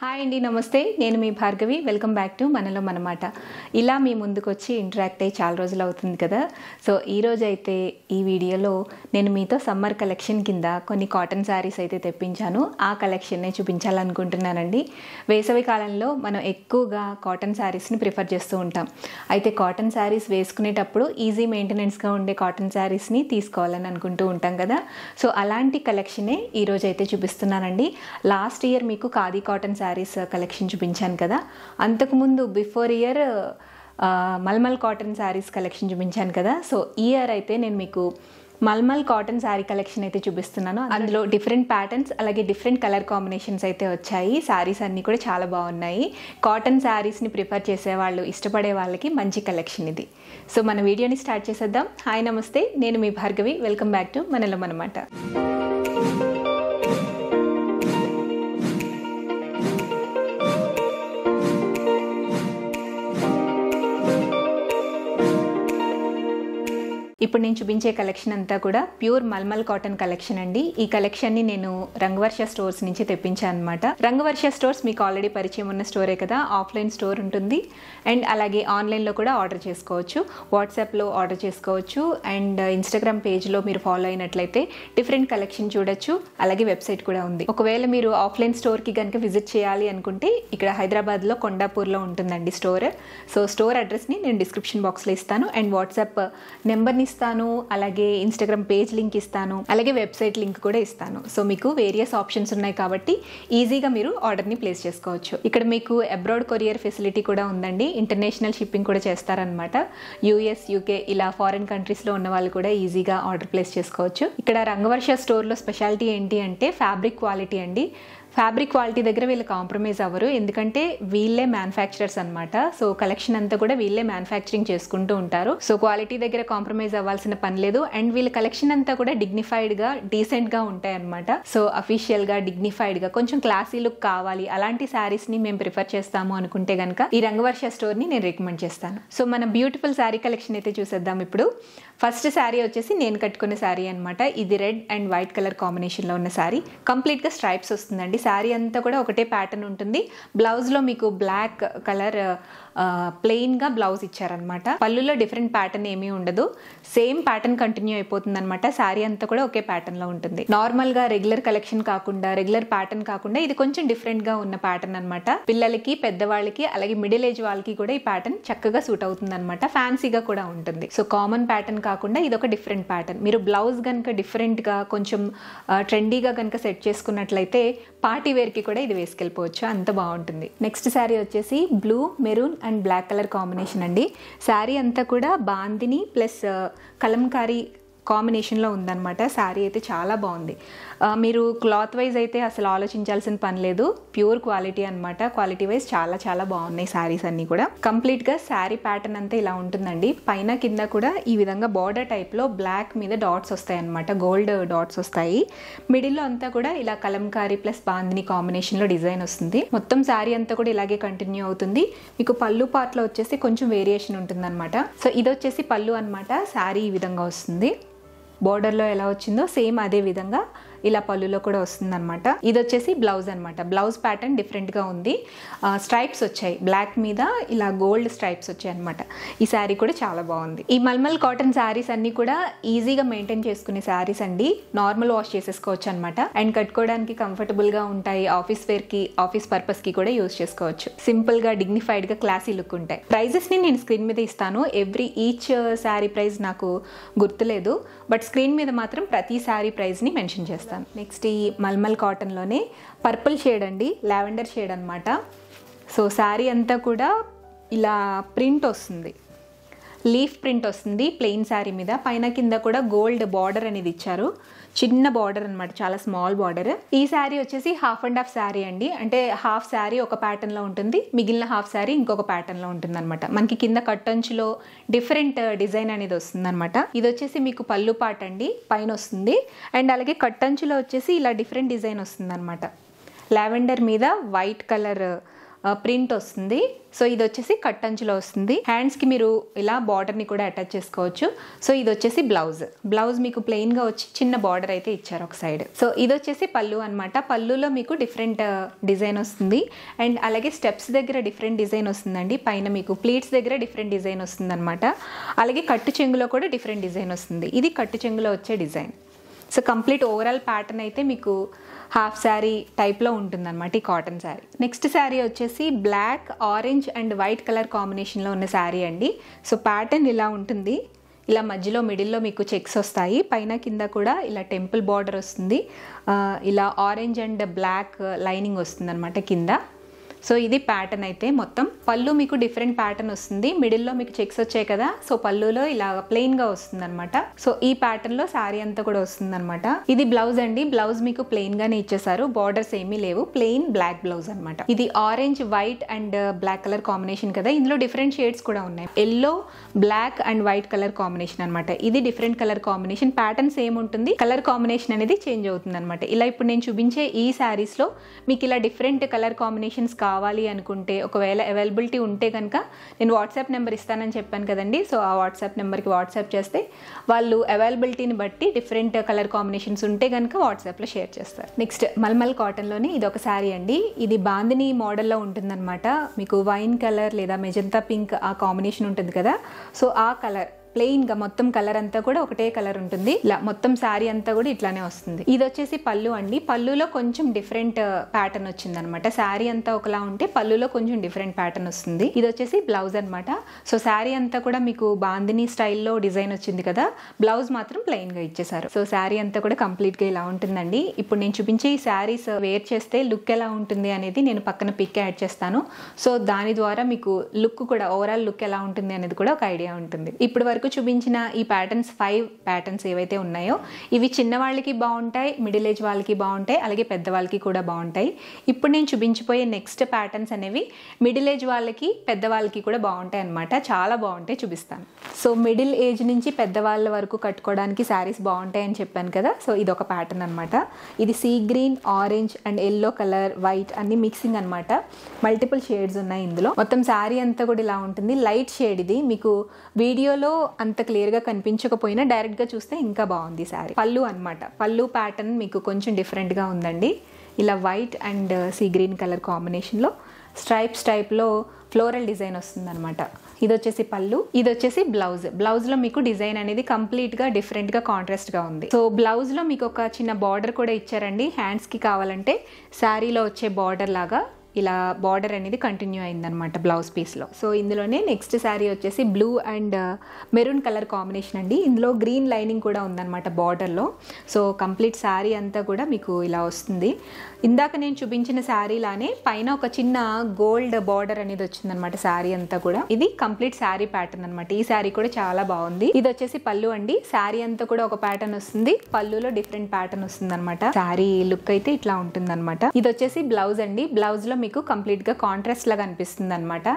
Hi అండి, నమస్తే. నేను మీ భార్గవి. వెల్కమ్ బ్యాక్ టు మనలో మనమాట. ఇలా మీ ముందుకు వచ్చి ఇంటరాక్ట్ అయ్యి చాలా రోజులు అవుతుంది కదా. సో ఈరోజు అయితే ఈ వీడియోలో నేను మీతో సమ్మర్ కలెక్షన్ కింద కొన్ని కాటన్ శారీస్ అయితే తెప్పించాను. ఆ కలెక్షన్నే చూపించాలనుకుంటున్నానండి. వేసవి కాలంలో మనం ఎక్కువగా కాటన్ శారీస్ని ప్రిఫర్ చేస్తూ ఉంటాం. అయితే కాటన్ శారీస్ వేసుకునేటప్పుడు ఈజీ మెయింటెనెన్స్గా ఉండే కాటన్ శారీస్ని తీసుకోవాలని అనుకుంటూ ఉంటాం కదా. సో అలాంటి కలెక్షనే ఈరోజు అయితే చూపిస్తున్నానండి. లాస్ట్ ఇయర్ మీకు ఖాదీ కాటన్ శారీస్ కలెక్షన్ చూపించాను కదా. అంతకుముందు before year mulmul cotton saris collection చూపించాను కదా. సో ఈ ఇయర్ అయితే నేను మీకు మల్మల్ కాటన్ శారీ కలెక్షన్ అయితే చూపిస్తున్నాను. అందులో డిఫరెంట్ ప్యాటర్న్స్ అలాగే డిఫరెంట్ కలర్ కాంబినేషన్స్ అయితే వచ్చాయి. శారీస్ అన్నీ కూడా చాలా బాగున్నాయి. కాటన్ శారీస్ని ప్రిఫర్ చేసే వాళ్ళు, ఇష్టపడే వాళ్ళకి మంచి కలెక్షన్ ఇది. సో మన వీడియోని స్టార్ట్ చేసేద్దాం. హాయ్, నమస్తే. నేను మీ భార్గవి. వెల్కమ్ బ్యాక్ టు మనలో మనమాట. ఇప్పుడు నేను చూపించే కలెక్షన్ అంతా కూడా ప్యూర్ మల్మల్ కాటన్ కలెక్షన్ అండి. ఈ కలెక్షన్ని నేను రంగవర్ష స్టోర్స్ నుంచి తెప్పించాను అనమాట. రంగవర్ష స్టోర్స్ మీకు ఆల్రెడీ పరిచయం ఉన్న స్టోరే కదా. ఆఫ్లైన్ స్టోర్ ఉంటుంది అండ్ అలాగే ఆన్లైన్లో కూడా ఆర్డర్ చేసుకోవచ్చు. వాట్సాప్లో ఆర్డర్ చేసుకోవచ్చు అండ్ ఇన్స్టాగ్రామ్ పేజ్లో మీరు ఫాలో అయినట్లయితే డిఫరెంట్ కలెక్షన్ చూడొచ్చు. అలాగే వెబ్సైట్ కూడా ఉంది. ఒకవేళ మీరు ఆఫ్లైన్ స్టోర్కి కనుక విజిట్ చేయాలి అనుకుంటే ఇక్కడ హైదరాబాద్లో కొండాపూర్లో ఉంటుందండి స్టోర్. సో స్టోర్ అడ్రస్ని నేను డిస్క్రిప్షన్ బాక్స్లో ఇస్తాను అండ్ వాట్సాప్ నెంబర్ని ఇస్తాను, అలాగే ఇన్స్టాగ్రామ్ పేజ్ లింక్ ఇస్తాను, అలాగే వెబ్సైట్ లింక్ కూడా ఇస్తాను. సో మీకు వేరియస్ ఆప్షన్స్ ఉన్నాయి కాబట్టి ఈజీగా మీరు ఆర్డర్ని ప్లేస్ చేసుకోవచ్చు. ఇక్కడ మీకు అబ్రాడ్ కొరియర్ ఫెసిలిటీ కూడా ఉందండి. ఇంటర్నేషనల్ షిప్పింగ్ కూడా చేస్తారనమాట. యూఎస్, యూకే ఇలా ఫారిన్ కంట్రీస్లో ఉన్న వాళ్ళు కూడా ఈజీగా ఆర్డర్ ప్లేస్ చేసుకోవచ్చు. ఇక్కడ రంగవర్ష స్టోర్లో స్పెషాలిటీ ఏంటి అంటే ఫ్యాబ్రిక్ క్వాలిటీ అండి. ఫ్యాబ్రిక్ క్వాలిటీ దగ్గర వీళ్ళు కాంప్రమైజ్ అవ్వరు, ఎందుకంటే వీళ్ళే మ్యానుఫ్యాక్చరర్స్ అనమాట. సో కలెక్షన్ అంతా కూడా వీళ్ళే మ్యానుఫ్యాక్చరింగ్ చేసుకుంటూ ఉంటారు. సో క్వాలిటీ దగ్గర కాంప్రమైజ్ అవ్వాల్సిన పని లేదు. అండ్ వీళ్ళ కలెక్షన్ అంతా కూడా డిగ్నిఫైడ్గా, డీసెంట్గా ఉంటాయి అనమాట. సో అఫీషియల్గా, డిగ్నిఫైడ్గా, కొంచెం క్లాసీ లుక్ కావాలి అలాంటి శారీస్ని మేము ప్రిఫర్ చేస్తాము అనుకుంటే కనుక ఈ రంగవర్ష స్టోర్ని నేను రికమెండ్ చేస్తాను. సో మన బ్యూటిఫుల్ శారీ కలెక్షన్ అయితే చూసేద్దాం ఇప్పుడు. ఫస్ట్ శారీ వచ్చేసి నేను కట్టుకున్న శారీ అనమాట. ఇది రెడ్ అండ్ వైట్ కలర్ కాంబినేషన్లో ఉన్న శారీ. కంప్లీట్గా స్ట్రైప్స్ వస్తుందండి. శారీ అంతా కూడా ఒకటే ప్యాటర్న్ ఉంటుంది. బ్లౌజ్లో మీకు బ్లాక్ కలర్ ప్లెయిన్గా బ్లౌజ్ ఇచ్చారనమాట. పళ్ళులో డిఫరెంట్ ప్యాటర్న్ ఏమీ ఉండదు. సేమ్ ప్యాటర్న్ కంటిన్యూ అయిపోతుంది అనమాట. శారీ అంతా కూడా ఒకే ప్యాటర్న్లో ఉంటుంది. నార్మల్గా రెగ్యులర్ కలెక్షన్ కాకుండా, రెగ్యులర్ ప్యాటర్న్ కాకుండా ఇది కొంచెం డిఫరెంట్గా ఉన్న ప్యాటర్న్ అనమాట. పిల్లలకి, పెద్దవాళ్ళకి, అలాగే మిడిల్ ఏజ్ వాళ్ళకి కూడా ఈ ప్యాటర్న్ చక్కగా సూట్ అవుతుంది అనమాట. ఫ్యాన్సీగా కూడా ఉంటుంది. సో కామన్ ప్యాటర్న్ కాకుండా ఇది ఒక డిఫరెంట్ ప్యాటర్న్. మీరు బ్లౌజ్ కనుక డిఫరెంట్గా, కొంచెం ట్రెండీగా కనుక సెట్ చేసుకున్నట్లయితే పార్టీ వేర్కి కూడా ఇది వేసుకెళ్ళిపోవచ్చు. అంత బాగుంటుంది. నెక్స్ట్ శారీ వచ్చేసి blue, maroon and black colour combination అండి. శారీ అంతా కూడా బాందిని ప్లస్ కలంకారీ కాంబినేషన్లో ఉందన్నమాట. శారీ అయితే చాలా బాగుంది. మీరు క్లాత్ వైజ్ అయితే అసలు ఆలోచించాల్సిన పని లేదు. ప్యూర్ క్వాలిటీ అనమాట. క్వాలిటీ వైజ్ చాలా చాలా బాగున్నాయి శారీస్ అన్నీ కూడా. కంప్లీట్గా శారీ ప్యాటర్న్ అంతా ఇలా ఉంటుందండి. పైన కింద కూడా ఈ విధంగా బార్డర్ టైప్లో బ్లాక్ మీద డాట్స్ వస్తాయి అనమాట. గోల్డ్ డాట్స్ వస్తాయి. మిడిల్లో అంతా కూడా ఇలా కలంకారీ ప్లస్ బాందిని కాంబినేషన్లో డిజైన్ వస్తుంది. మొత్తం శారీ అంతా కూడా ఇలాగే కంటిన్యూ అవుతుంది. మీకు పళ్ళు పార్ట్లో వచ్చేసి కొంచెం వేరియేషన్ ఉంటుంది అనమాట. సో ఇది వచ్చేసి పళ్ళు అనమాట. శారీ ఈ విధంగా వస్తుంది. బోర్డర్లో ఎలా వచ్చిందో సేమ్ అదే విధంగా ఇలా పళ్ళులో కూడా వస్తుంది అనమాట. ఇది వచ్చేసి బ్లౌజ్ అనమాట. బ్లౌజ్ ప్యాటర్న్ డిఫరెంట్గా ఉంది. స్ట్రైప్స్ వచ్చాయి. బ్లాక్ మీద ఇలా గోల్డ్ స్ట్రైప్స్ వచ్చాయి అనమాట. ఈ శారీ కూడా చాలా బాగుంది. ఈ మల్మల్ కాటన్ శారీస్ అన్నీ కూడా ఈజీగా మెయింటైన్ చేసుకునే శారీస్ అండి. నార్మల్ వాష్ చేసేసుకోవచ్చు అనమాట. అండ్ కట్టుకోవడానికి కంఫర్టబుల్గా ఉంటాయి. ఆఫీస్ వేర్కి, ఆఫీస్ పర్పస్కి కూడా యూజ్ చేసుకోవచ్చు. సింపుల్గా, డిగ్నిఫైడ్గా, క్లాసీ లుక్ ఉంటాయి. ప్రైజెస్ని నేను స్క్రీన్ మీద ఇస్తాను. ఈచ్ శారీ ప్రైస్ నాకు గుర్తులేదు, బట్ స్క్రీన్ మీద మాత్రం ప్రతి శారీ ప్రైస్ని మెన్షన్ చేస్తాను. నెక్స్ట్ ఈ మల్మల్ కాటన్లోనే పర్పుల్ షేడ్ అండి, లావెండర్ షేడ్ అనమాట. సో శారీ అంతా కూడా ఇలా ప్రింట్ వస్తుంది. లీఫ్ ప్రింట్ వస్తుంది ప్లెయిన్ శారీ మీద. పైన కింద కూడా గోల్డ్ బార్డర్ అనేది ఇచ్చారు. చిన్న బార్డర్ అనమాట, చాలా స్మాల్ బార్డర్. ఈ శారీ వచ్చేసి హాఫ్ అండ్ హాఫ్ శారీ అండి. అంటే హాఫ్ శారీ ఒక ప్యాటర్న్లో ఉంటుంది, మిగిలిన హాఫ్ శారీ ఇంకొక ప్యాటర్న్లో ఉంటుంది అనమాట. మనకి కింద కట్టంచులో డిఫరెంట్ డిజైన్ అనేది వస్తుంది అనమాట. ఇది వచ్చేసి మీకు పళ్ళు పాట అండి, పైన వస్తుంది. అండ్ అలాగే కట్టంచులో వచ్చేసి ఇలా డిఫరెంట్ డిజైన్ వస్తుంది అనమాట. లావెండర్ మీద వైట్ కలర్ ప్రింట్ వస్తుంది. సో ఇది వచ్చేసి కట్ అంచులో వస్తుంది. హ్యాండ్స్కి మీరు ఇలా బార్డర్ని కూడా అటాచ్ చేసుకోవచ్చు. సో ఇది వచ్చేసి బ్లౌజ్ మీకు ప్లెయిన్గా వచ్చి చిన్న బార్డర్ అయితే ఇచ్చారు ఒక సైడ్. సో ఇది వచ్చేసి పళ్ళు అనమాట. పళ్ళులో మీకు డిఫరెంట్ డిజైన్ వస్తుంది అండ్ అలాగే స్టెప్స్ దగ్గర డిఫరెంట్ డిజైన్ వస్తుందండి. పైన మీకు ప్లీట్స్ దగ్గర డిఫరెంట్ డిజైన్ వస్తుంది అనమాట. అలాగే కట్టు చెంగులో కూడా డిఫరెంట్ డిజైన్ వస్తుంది. ఇది కట్టు చెంగులో వచ్చే design. So complete overall pattern అయితే మీకు హాఫ్ శారీ టైప్లో ఉంటుందన్నమాట ఈ కాటన్ శారీ. నెక్స్ట్ శారీ వచ్చేసి black, orange and white colour కాంబినేషన్లో ఉన్న శారీ అండి. సో ప్యాటర్న్ ఇలా ఉంటుంది. ఇలా మధ్యలో మిడిల్లో మీకు చెక్స్ వస్తాయి. పైన కింద కూడా ఇలా టెంపుల్ బార్డర్ వస్తుంది. ఇలా ఆరెంజ్ అండ్ బ్లాక్ లైనింగ్ వస్తుంది అనమాట కింద. సో ఇది ప్యాటర్న్ అయితే మొత్తం. పళ్ళు మీకు డిఫరెంట్ ప్యాటర్న్ వస్తుంది. మిడిల్లో మీకు చెక్స్ వచ్చాయి కదా, సో పళ్ళులో ఇలా ప్లెయిన్గా వస్తుంది అనమాట. సో ఈ ప్యాటర్న్లో శారీ అంతా కూడా వస్తుంది అనమాట. ఇది బ్లౌజ్ అండి. బ్లౌజ్ మీకు ప్లెయిన్గానే ఇచ్చేసారు, బార్డర్స్ ఏమీ లేవు, ప్లెయిన్ బ్లాక్ బ్లౌజ్ అనమాట. ఇది orange, white and black colour combination కదా. ఇందులో డిఫరెంట్ షేడ్స్ కూడా ఉన్నాయి. Yellow, black and white colour combination అనమాట. ఇది different colour combination. Pattern same ఉంటుంది, కలర్ కాంబినేషన్ అనేది చేంజ్ అవుతుంది అనమాట. ఇలా ఇప్పుడు నేను చూపించే ఈ శారీస్లో మీకు ఇలా డిఫరెంట్ కలర్ కాంబినేషన్స్ కావాలి అనుకుంటే, ఒకవేళ అవైలబిలిటీ ఉంటే కనుక నేను వాట్సాప్ నెంబర్ ఇస్తానని చెప్పాను కదండి. సో ఆ వాట్సాప్ నెంబర్కి వాట్సాప్ చేస్తే వాళ్ళు అవైలబిలిటీని బట్టి డిఫరెంట్ కలర్ కాంబినేషన్స్ ఉంటే కనుక వాట్సాప్లో షేర్ చేస్తారు. నెక్స్ట్ మల్మల్ కాటన్లోనే ఇది ఒక శారీ అండి. ఇది బాందిని మోడల్లో ఉంటుందన్నమాట. మీకు వైన్ కలర్ లేదా మెజంతా పింక్ ఆ కాంబినేషన్ ఉంటుంది కదా, సో ఆ కలర్ ప్లెయిన్గా మొత్తం కలర్ అంతా కూడా ఒకటే కలర్ ఉంటుంది. ఇలా మొత్తం శారీ అంతా కూడా ఇట్లానే వస్తుంది. ఇది వచ్చేసి పళ్ళు అండి. పళ్ళులో కొంచెం డిఫరెంట్ ప్యాటర్న్ వచ్చింది అనమాట. శారీ అంతా ఒకలా ఉంటే పళ్ళులో కొంచెం డిఫరెంట్ ప్యాటర్న్ వస్తుంది. ఇది వచ్చేసి బ్లౌజ్ అనమాట. సో శారీ అంతా కూడా మీకు బాందిని స్టైల్లో డిజైన్ వచ్చింది కదా, బ్లౌజ్ మాత్రం ప్లెయిన్గా ఇచ్చేసారు. సో శారీ అంతా కూడా కంప్లీట్గా ఇలా ఉంటుందండి. ఇప్పుడు నేను చూపించే ఈ శారీస్ వేర్ చేస్తే లుక్ ఎలా ఉంటుంది అనేది నేను పక్కన పిక్ యాడ్ చేస్తాను. సో దాని ద్వారా మీకు లుక్ కూడా, ఓవరాల్ లుక్ ఎలా ఉంటుంది అనేది కూడా ఒక ఐడియా ఉంటుంది. ఇప్పుడు వరకు చూపించిన ఈ ప్యాటర్న్స్ 5 ప్యాటర్న్స్ ఏవైతే ఉన్నాయో ఇవి చిన్న వాళ్ళకి బాగుంటాయి, మిడిల్ ఏజ్ వాళ్ళకి బాగుంటాయి, అలాగే పెద్దవాళ్ళకి కూడా బాగుంటాయి. ఇప్పుడు నేను చూపించిపోయే నెక్స్ట్ ప్యాటర్న్స్ అనేవి మిడిల్ ఏజ్ వాళ్ళకి, పెద్దవాళ్ళకి కూడా బాగుంటాయి అన్నమాట. చాలా బాగుంటాయి, చూపిస్తాను. సో మిడిల్ ఏజ్ నుంచి పెద్దవాళ్ళ వరకు కట్టుకోవడానికి శారీస్ బాగుంటాయి అని చెప్పాను కదా. సో ఇది ఒక ప్యాటర్న్ అనమాట. ఇది sea green, orange and yellow colour, white అన్ని మిక్సింగ్ అనమాట. మల్టిపుల్ షేడ్స్ ఉన్నాయి ఇందులో. మొత్తం శారీ అంతా కూడా ఇలా ఉంటుంది. లైట్ షేడ్ ఇది. మీకు వీడియోలో అంత క్లియర్గా కనిపించకపోయినా డైరెక్ట్గా చూస్తే ఇంకా బాగుంది శారీ. పళ్ళు అనమాట. పళ్ళు ప్యాటర్న్ మీకు కొంచెం డిఫరెంట్గా ఉందండి. ఇలా white and sea green colour కాంబినేషన్లో స్ట్రైప్స్ టైప్లో ఫ్లోరల్ డిజైన్ వస్తుంది అనమాట. ఇది వచ్చేసి పళ్ళు, ఇది వచ్చేసి బ్లౌజ్. బ్లౌజ్లో మీకు డిజైన్ అనేది కంప్లీట్గా డిఫరెంట్గా కాంట్రాస్ట్గా ఉంది. సో బ్లౌజ్లో మీకు ఒక చిన్న బార్డర్ కూడా ఇచ్చారండి. హ్యాండ్స్కి కావాలంటే శారీలో వచ్చే బార్డర్ లాగా ఇలా బార్డర్ అనేది కంటిన్యూ అయిందనమాట బ్లౌజ్ పీస్లో. సో ఇందులోనే నెక్స్ట్ శారీ వచ్చేసి blue and maroon colour combination అండి. ఇందులో గ్రీన్ లైనింగ్ కూడా ఉందన్నమాట బార్డర్లో. సో కంప్లీట్ శారీ అంతా కూడా మీకు ఇలా వస్తుంది. ఇందాక నేను చూపించిన శారీలానే పైన ఒక చిన్న గోల్డ్ బార్డర్ అనేది వచ్చిందనమాట శారీ అంతా కూడా. ఇది కంప్లీట్ శారీ ప్యాటర్న్ అనమాట. ఈ శారీ కూడా చాలా బాగుంది. ఇది వచ్చేసి పళ్ళు అండి. శారీ అంతా కూడా ఒక ప్యాటర్న్ వస్తుంది, పళ్ళులో డిఫరెంట్ ప్యాటర్న్ వస్తుంది అనమాట. శారీ లుక్ అయితే ఇట్లా ఉంటుంది అనమాట. ఇది వచ్చేసి బ్లౌజ్ అండి. బ్లౌజ్ లో మీకు కంప్లీట్ గా కాంట్రాస్ట్ లాగా అనిపిస్తుంది అనమాట.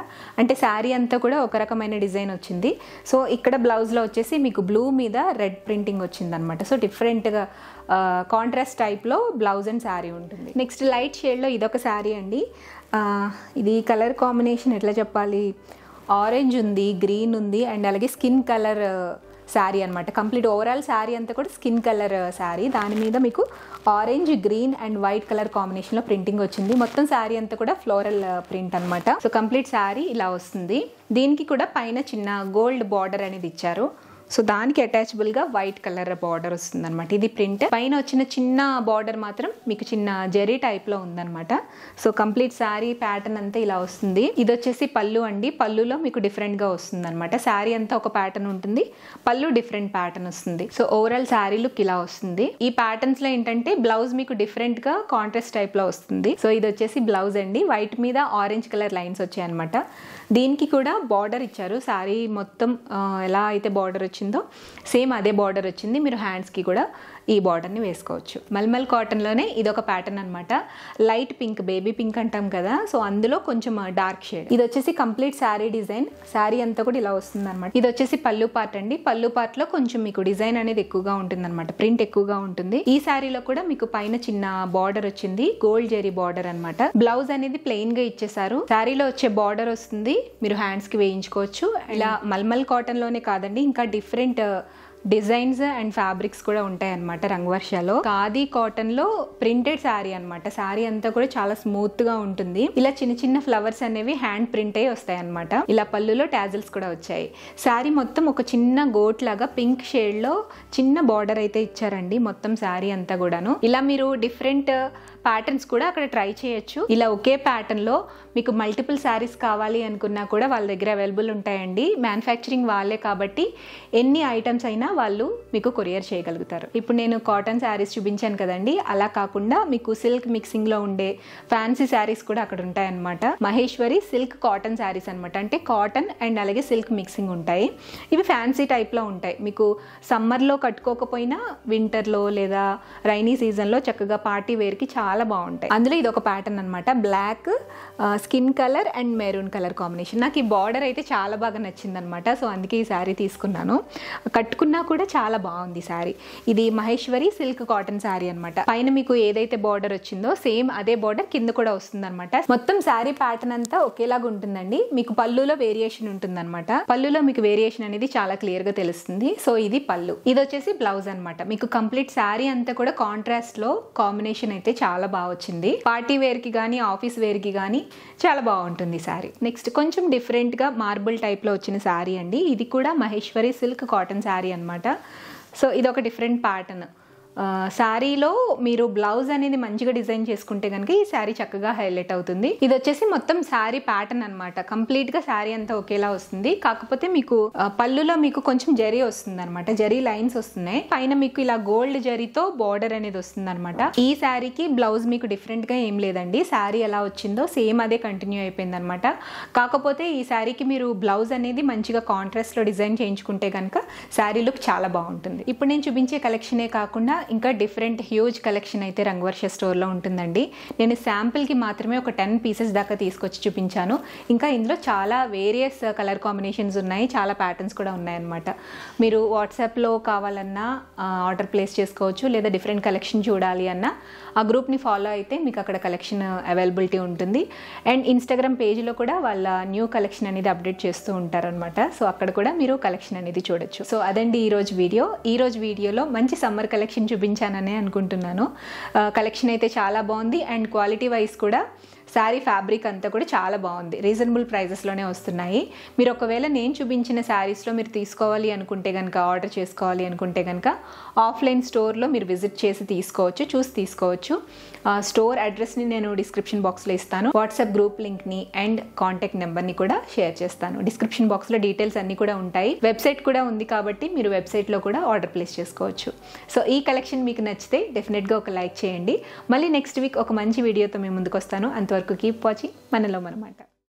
అంటే శారీ అంతా కూడా ఒక రకమైన డిజైన్ వచ్చింది. సో ఇక్కడ బ్లౌజ్ లో వచ్చేసి మీకు బ్లూ మీద రెడ్ ప్రింటింగ్ వచ్చింది అనమాట. సో డిఫరెంట్ గా కాంట్రాస్ట్ టైప్లో బ్లౌజ్ అండ్ శారీ ఉంటుంది. నెక్స్ట్ లైట్ షేడ్లో ఇదొక శారీ అండి. ఇది కలర్ కాంబినేషన్ ఎట్లా చెప్పాలి, ఆరెంజ్ ఉంది, గ్రీన్ ఉంది అండ్ అలాగే స్కిన్ కలర్ శారీ అనమాట. కంప్లీట్ ఓవరాల్ శారీ అంతా కూడా స్కిన్ కలర్ శారీ. దాని మీద మీకు orange, green and white colour కాంబినేషన్లో ప్రింటింగ్ వచ్చింది. మొత్తం శారీ అంతా కూడా ఫ్లోరల్ ప్రింట్ అనమాట. సో కంప్లీట్ శారీ ఇలా వస్తుంది. దీనికి కూడా పైన చిన్న గోల్డ్ బార్డర్ అనేది ఇచ్చారు. సో దానికి అటాచబుల్గా వైట్ కలర్ బార్డర్ వస్తుంది అనమాట. ఇది ప్రింట్. పైన వచ్చిన చిన్న బార్డర్ మాత్రం మీకు చిన్న జెరీ టైప్లో ఉందన్నమాట. సో కంప్లీట్ శారీ ప్యాటర్న్ అంతా ఇలా వస్తుంది. ఇది వచ్చేసి పళ్ళు అండి. పళ్ళులో మీకు డిఫరెంట్గా వస్తుంది అనమాట. శారీ అంతా ఒక ప్యాటర్న్ ఉంటుంది, పళ్ళు డిఫరెంట్ ప్యాటర్న్ వస్తుంది. సో ఓవరాల్ శారీ లుక్ ఇలా వస్తుంది. ఈ ప్యాటర్న్స్లో ఏంటంటే బ్లౌజ్ మీకు డిఫరెంట్గా కాంట్రాస్ట్ టైప్లో వస్తుంది. సో ఇది వచ్చేసి బ్లౌజ్ అండి. వైట్ మీద ఆరెంజ్ కలర్ లైన్స్ వచ్చాయి అనమాట. దీనికి కూడా బార్డర్ ఇచ్చారు. శారీ మొత్తం ఎలా అయితే బార్డర్ వచ్చిందో సేమ్ అదే బార్డర్ వచ్చింది. మీరు హ్యాండ్స్కి కూడా ఈ బార్డర్ని వేసుకోవచ్చు. మల్మల్ కాటన్లోనే ఇదొక ప్యాటర్న్ అనమాట. లైట్ పింక్, బేబీ పింక్ అంటాం కదా, సో అందులో కొంచెం డార్క్ షేడ్. ఇది వచ్చేసి కంప్లీట్ శారీ డిజైన్. శారీ అంతా కూడా ఇలా వస్తుంది అనమాట. ఇది వచ్చేసి పళ్ళు పార్ట్ అండి. పళ్ళు పార్ట్ లో కొంచెం మీకు డిజైన్ అనేది ఎక్కువగా ఉంటుంది అనమాట, ప్రింట్ ఎక్కువగా ఉంటుంది. ఈ శారీలో కూడా మీకు పైన చిన్న బార్డర్ వచ్చింది, గోల్డ్ జెరీ బార్డర్ అనమాట. బ్లౌజ్ అనేది ప్లెయిన్ గా ఇచ్చేసారు. శారీలో వచ్చే బార్డర్ వస్తుంది, మీరు హ్యాండ్స్ కి వేయించుకోవచ్చు. ఇలా మల్మల్ కాటన్ లోనే కాదండి, ఇంకా డిఫరెంట్ డిజైన్స్ అండ్ ఫ్యాబ్రిక్స్ కూడా ఉంటాయి అనమాట రంగవర్షలో. ఖాదీ కాటన్ లో ప్రింటెడ్ శారీ అనమాట. శారీ అంతా కూడా చాలా స్మూత్ గా ఉంటుంది. ఇలా చిన్న చిన్న ఫ్లవర్స్ అనేవి హ్యాండ్ ప్రింట్ అయ్యి వస్తాయి అనమాట. ఇలా పళ్ళులో టాజిల్స్ కూడా వచ్చాయి. శారీ మొత్తం ఒక చిన్న గోట్ లాగా పింక్ షేడ్ లో చిన్న బార్డర్ అయితే ఇచ్చారండి మొత్తం శారీ అంతా కూడాను. ఇలా మీరు డిఫరెంట్ ప్యాటర్న్స్ కూడా అక్కడ ట్రై చేయొచ్చు. ఇలా ఒకే ప్యాటర్న్ లో మీకు మల్టిపుల్ శారీస్ కావాలి అనుకున్నా కూడా వాళ్ళ దగ్గర అవైలబుల్ ఉంటాయండి. మ్యానుఫ్యాక్చరింగ్ వాళ్ళే కాబట్టి ఎన్ని ఐటమ్స్ అయినా వాళ్ళు మీకు కొరియర్ చేయగలుగుతారు. ఇప్పుడు నేను కాటన్ శారీస్ చూపించాను కదండి, అలా కాకుండా మీకు సిల్క్ మిక్సింగ్ లో ఉండే ఫ్యాన్సీ శారీస్ కూడా అక్కడ ఉంటాయి అనమాట. మహేశ్వరి సిల్క్ కాటన్ శారీస్ అనమాట. అంటే కాటన్ అండ్ అలాగే సిల్క్ మిక్సింగ్ ఉంటాయి. ఇవి ఫ్యాన్సీ టైప్ లో ఉంటాయి. మీకు సమ్మర్ లో కట్టుకోకపోయినా వింటర్ లో లేదా రైనీ సీజన్ లో చక్కగా పార్టీ వేర్ కి చాలా బాగుంటాయి. అందులో ఇది ఒక ప్యాటర్న్ అనమాట. Black, skin colour and maroon colour combination. నాకు ఈ బార్డర్ అయితే చాలా బాగా నచ్చింది అనమాట. సో అందుకే ఈ శారీ తీసుకున్నాను. కట్టుకున్నా కూడా చాలా బాగుంది శారీ. ఇది మహేశ్వరి సిల్క్ కాటన్ శారీ అనమాట. పైన మీకు ఏదైతే బార్డర్ వచ్చిందో సేమ్ అదే బార్డర్ కింద కూడా వస్తుంది అనమాట. మొత్తం శారీ ప్యాటర్న్ అంతా ఒకేలాగా ఉంటుందండి. మీకు పళ్ళులో వేరియేషన్ ఉంటుంది అనమాట. పళ్ళులో మీకు వేరియేషన్ అనేది చాలా క్లియర్ గా తెలుస్తుంది. సో ఇది పళ్ళు. ఇది వచ్చేసి బ్లౌజ్ అనమాట. మీకు కంప్లీట్ శారీ అంతా కూడా కాంట్రాస్ట్ లో కాంబినేషన్ అయితే చాలా బాగా వచ్చింది. పార్టీ వేర్ కి కానీ ఆఫీస్ వేర్ కి కానీ చాలా బాగుంటుంది శారీ. నెక్స్ట్ కొంచెం డిఫరెంట్ గా మార్బుల్ టైప్ లో వచ్చిన శారీ అండి. ఇది కూడా మహేశ్వరి సిల్క్ కాటన్ శారీ అనమాట. సో ఇది ఒక డిఫరెంట్ ప్యాటర్న్. శారీలో మీరు బ్లౌజ్ అనేది మంచిగా డిజైన్ చేసుకుంటే కనుక ఈ శారీ చక్కగా హైలైట్ అవుతుంది. ఇది వచ్చేసి మొత్తం శారీ ప్యాటర్న్ అనమాట. కంప్లీట్ గా శారీ అంతా ఒకేలా వస్తుంది. కాకపోతే మీకు పళ్ళులో మీకు కొంచెం జరీ వస్తుంది అనమాట. జరీ లైన్స్ వస్తున్నాయి. పైన మీకు ఇలా గోల్డ్ జరీతో బార్డర్ అనేది వస్తుంది అనమాట. ఈ శారీకి బ్లౌజ్ మీకు డిఫరెంట్ గా ఏం లేదండి. శారీ ఎలా వచ్చిందో సేమ్ అదే కంటిన్యూ అయిపోయింది అనమాట. కాకపోతే ఈ శారీకి మీరు బ్లౌజ్ అనేది మంచిగా కాంట్రాస్ట్ లో డిజైన్ చేయించుకుంటే కనుక శారీ లుక్ చాలా బాగుంటుంది. ఇప్పుడు నేను చూపించే కలెక్షనే కాకుండా ఇంకా డిఫరెంట్ హ్యూజ్ కలెక్షన్ అయితే రంగవర్ష స్టోర్లో ఉంటుందండి. నేను శాంపిల్కి మాత్రమే ఒక 10 పీసెస్ దాకా తీసుకొచ్చి చూపించాను. ఇంకా ఇందులో చాలా వేరియస్ కలర్ కాంబినేషన్స్ ఉన్నాయి, చాలా ప్యాటర్న్స్ కూడా ఉన్నాయన్నమాట. మీరు వాట్సాప్లో కావాలన్నా ఆర్డర్ ప్లేస్ చేసుకోవచ్చు, లేదా డిఫరెంట్ కలెక్షన్ చూడాలి అన్నా ఆ గ్రూప్ని ఫాలో అయితే మీకు అక్కడ కలెక్షన్ అవైలబిలిటీ ఉంటుంది. అండ్ ఇన్స్టాగ్రామ్ పేజ్లో కూడా వాళ్ళ న్యూ కలెక్షన్ అనేది అప్డేట్ చేస్తూ ఉంటారనమాట. సో అక్కడ కూడా మీరు కలెక్షన్ అనేది చూడొచ్చు. సో అదండి ఈరోజు వీడియో. ఈరోజు వీడియోలో మంచి సమ్మర్ కలెక్షన్ చూపించాననే అనుకుంటున్నాను. కలెక్షన్ అయితే చాలా బాగుంది అండ్ క్వాలిటీ వైజ్ కూడా శారీ ఫ్యాబ్రిక్ అంతా కూడా చాలా బాగుంది. రీజనబుల్ ప్రైజెస్లోనే వస్తున్నాయి. మీరు ఒకవేళ నేను చూపించిన శారీస్లో మీరు తీసుకోవాలి అనుకుంటే కనుక, ఆర్డర్ చేసుకోవాలి అనుకుంటే కనుక ఆఫ్లైన్ స్టోర్లో మీరు విజిట్ చేసి తీసుకోవచ్చు, చూసి తీసుకోవచ్చు. స్టోర్ అడ్రస్ని నేను డిస్క్రిప్షన్ బాక్స్లో ఇస్తాను. వాట్సాప్ గ్రూప్ లింక్ని అండ్ కాంటాక్ట్ నెంబర్ని కూడా షేర్ చేస్తాను. డిస్క్రిప్షన్ బాక్స్లో డీటెయిల్స్ అన్నీ కూడా ఉంటాయి. వెబ్సైట్ కూడా ఉంది కాబట్టి మీరు వెబ్సైట్లో కూడా ఆర్డర్ ప్లేస్ చేసుకోవచ్చు. సో ఈ కలెక్షన్ మీకు నచ్చితే డెఫినెట్గా ఒక లైక్ చేయండి. మళ్ళీ నెక్స్ట్ వీక్ ఒక మంచి వీడియోతో మేము ముందుకు వస్తాను. అంతవరకు కీప్ వాచింగ్ మనలో మనమాట.